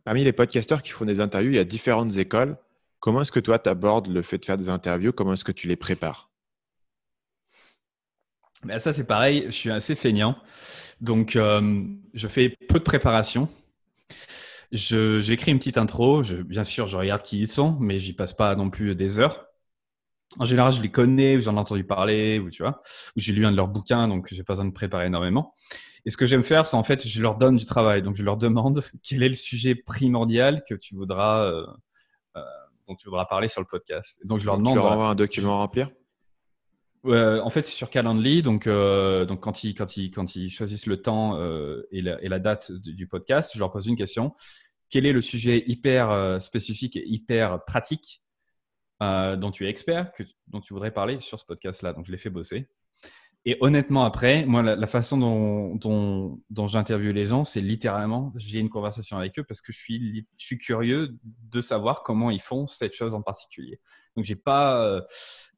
Parmi les podcasteurs qui font des interviews, il y a différentes écoles. Comment est-ce que toi, tu abordes le fait de faire des interviews? Comment est-ce que tu les prépares? Ben ça, c'est pareil, je suis assez feignant. Donc, je fais peu de préparation. J'écris une petite intro. Bien sûr, je regarde qui ils sont, mais j'y passe pas non plus des heures. En général, je les connais, ou j'en ai entendu parler, ou tu vois, ou j'ai lu un de leurs bouquins, donc j'ai pas besoin de préparer énormément. Et ce que j'aime faire, c'est en fait, je leur donne du travail. Donc, je leur demande quel est le sujet primordial que tu voudras, euh, dont tu voudras parler sur le podcast. Et donc, je leur Donc, tu demande, leur voilà, envoies un document à remplir? En fait, c'est sur Calendly. Donc quand ils choisissent le temps et la date du podcast, je leur pose une question. Quel est le sujet hyper spécifique et hyper pratique dont tu es expert, dont tu voudrais parler sur ce podcast-là? Donc, je les fais bosser. Et honnêtement, après, moi, la façon dont j'interviewe les gens, c'est littéralement, j'ai une conversation avec eux parce que je suis curieux de savoir comment ils font cette chose en particulier. Donc, j'ai pas,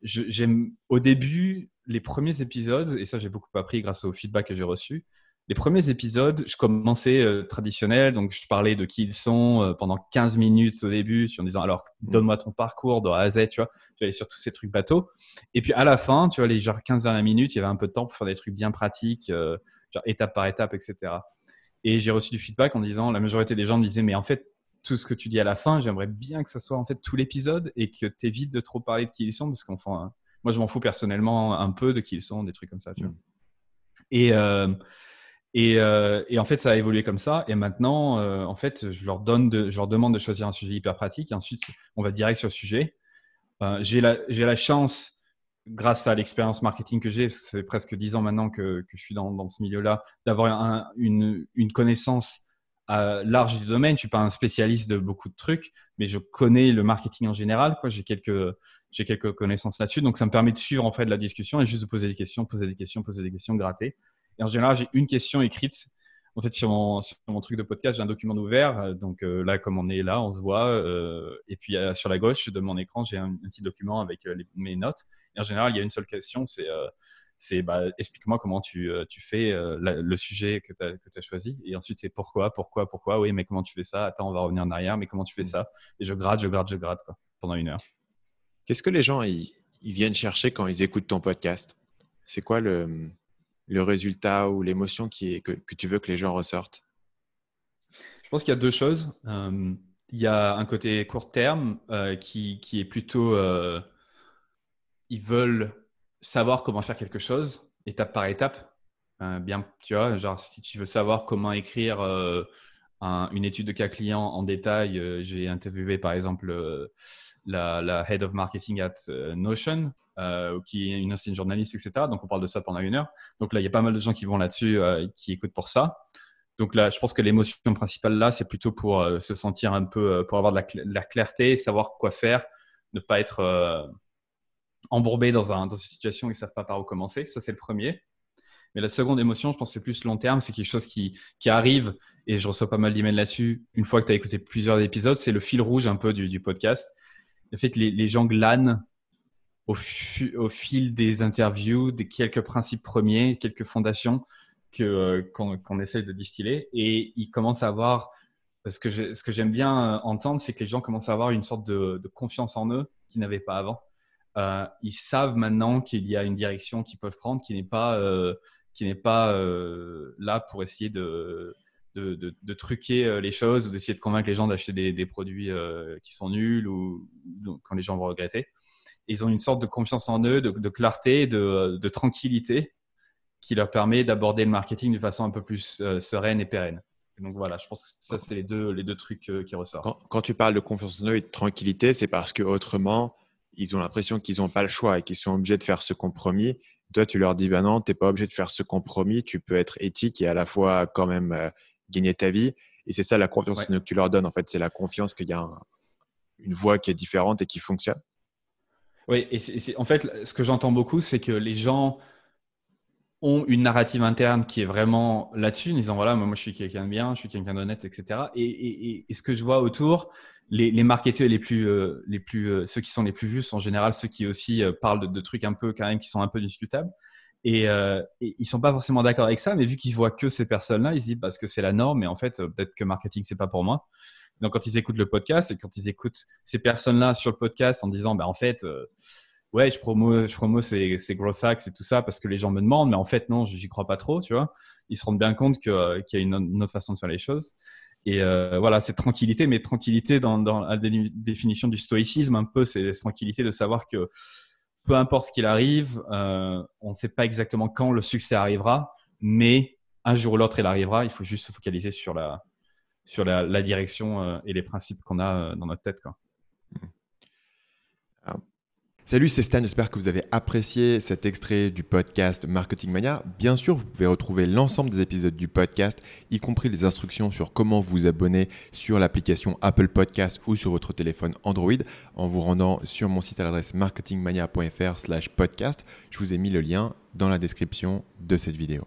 j'aime au début les premiers épisodes, et ça, j'ai beaucoup appris grâce au feedback que j'ai reçu. Les premiers épisodes, je commençais traditionnel, donc je parlais de qui ils sont pendant 15 minutes au début, en disant alors Hmm. donne-moi ton parcours de A à Z, tu vois, j'allais sur tous ces trucs bateaux. Et puis à la fin, tu vois, les genre 15 dernières minutes, il y avait un peu de temps pour faire des trucs bien pratiques, genre étape par étape, etc. Et j'ai reçu du feedback en disant, la majorité des gens me disaient, mais en fait, tout ce que tu dis à la fin, j'aimerais bien que ça soit en fait tout l'épisode et que tu évites de trop parler de qui ils sont, parce qu'enfin, moi je m'en fous personnellement un peu de qui ils sont, des trucs comme ça, tu vois. Hmm. Et, et en fait, ça a évolué comme ça. Et maintenant, en fait, je leur demande de choisir un sujet hyper pratique. Et ensuite, on va direct sur le sujet. J'ai la chance, grâce à l'expérience marketing que j'ai, parce que ça fait presque 10 ans maintenant que je suis dans ce milieu-là, d'avoir une connaissance large du domaine. Je suis pas un spécialiste de beaucoup de trucs, mais je connais le marketing en général, quoi. J'ai quelques connaissances là-dessus. Donc, ça me permet de suivre, en fait, la discussion et juste de poser des questions, poser des questions, poser des questions, gratter. Et en général, j'ai une question écrite. En fait, sur mon truc de podcast, j'ai un document ouvert. Donc là, comme on est là, on se voit. Et puis sur la gauche de mon écran, j'ai un petit document avec mes notes. Et en général, il y a une seule question, c'est bah, explique-moi comment tu fais le sujet que tu as choisi. Et ensuite, c'est pourquoi. Oui, mais comment tu fais ça? Attends, on va revenir en arrière. Mais comment tu fais Hmm. ça? Et je gratte quoi, pendant 1 heure. Qu'est-ce que les gens ils viennent chercher quand ils écoutent ton podcast? C'est quoi le résultat ou l'émotion que tu veux que les gens ressortent? Je pense qu'il y a deux choses. Il y a un côté court terme qui est plutôt ils veulent savoir comment faire quelque chose, étape par étape. Bien, tu vois, genre si tu veux savoir comment écrire une étude de cas client en détail, j'ai interviewé par exemple la Head of Marketing at Notion, qui est une ancienne journaliste, etc. Donc on parle de ça pendant 1 heure. Donc là, il y a pas mal de gens qui vont là-dessus, qui écoutent pour ça. Donc là, je pense que l'émotion principale là, c'est plutôt pour se sentir un peu, pour avoir de la clarté, savoir quoi faire, ne pas être embourbés dans une situation où ils ne savent pas par où commencer. Ça, c'est le premier. Mais la seconde émotion, je pense que c'est plus long terme. C'est quelque chose qui arrive, et je reçois pas mal d'emails là-dessus. Une fois que tu as écouté plusieurs épisodes, c'est le fil rouge un peu du podcast. Le fait que les gens glanent au fil des interviews, des quelques principes premiers, quelques fondations qu'on essaie de distiller. Et ils commencent à avoir, ce que j'aime bien entendre, c'est que les gens commencent à avoir une sorte de confiance en eux qu'ils n'avaient pas avant. Ils savent maintenant qu'il y a une direction qu'ils peuvent prendre qui n'est pas là pour essayer de truquer les choses ou d'essayer de convaincre les gens d'acheter des produits qui sont nuls ou quand les gens vont regretter. Ils ont une sorte de confiance en eux, de clarté, de tranquillité qui leur permet d'aborder le marketing de façon un peu plus sereine et pérenne. Et donc voilà, je pense que ça, c'est les deux trucs qui ressortent. Quand tu parles de confiance en eux et de tranquillité, c'est parce que autrement, ils ont l'impression qu'ils n'ont pas le choix et qu'ils sont obligés de faire ce compromis. Toi, tu leur dis, bah non, tu n'es pas obligé de faire ce compromis. Tu peux être éthique et à la fois quand même gagner ta vie. Et c'est ça la confiance Ouais. que tu leur donnes. En fait, c'est la confiance qu'il y a une voie qui est différente et qui fonctionne. Oui, et en fait, ce que j'entends beaucoup, c'est que les gens ont une narrative interne qui est vraiment là-dessus, en disant voilà, moi je suis quelqu'un de bien, je suis quelqu'un d'honnête, etc. Et ce que je vois autour, les marketeurs ceux qui sont les plus vus sont en général ceux qui aussi parlent de trucs un peu quand même qui sont un peu discutables. Et ils sont pas forcément d'accord avec ça, mais vu qu'ils voient que ces personnes-là, ils se disent parce que c'est la norme, mais en fait peut-être que marketing c'est pas pour moi. Donc, quand ils écoutent le podcast et quand ils écoutent ces personnes-là sur le podcast en disant, en fait, ouais, je promo ces growth hacks et tout ça parce que les gens me demandent, mais en fait, non, j'y crois pas trop, tu vois. Ils se rendent bien compte qu'il y a une autre façon de faire les choses. Et voilà, cette tranquillité, mais tranquillité dans la définition du stoïcisme, un peu, c'est cette tranquillité de savoir que peu importe ce qu'il arrive, on ne sait pas exactement quand le succès arrivera, mais un jour ou l'autre, il arrivera. Il faut juste se focaliser sur la direction et les principes qu'on a dans notre tête, quoi. Salut, c'est Stan, j'espère que vous avez apprécié cet extrait du podcast Marketing Mania. Bien sûr, vous pouvez retrouver l'ensemble des épisodes du podcast, y compris les instructions sur comment vous abonner sur l'application Apple Podcast ou sur votre téléphone Android en vous rendant sur mon site à l'adresse marketingmania.fr/podcast. Je vous ai mis le lien dans la description de cette vidéo.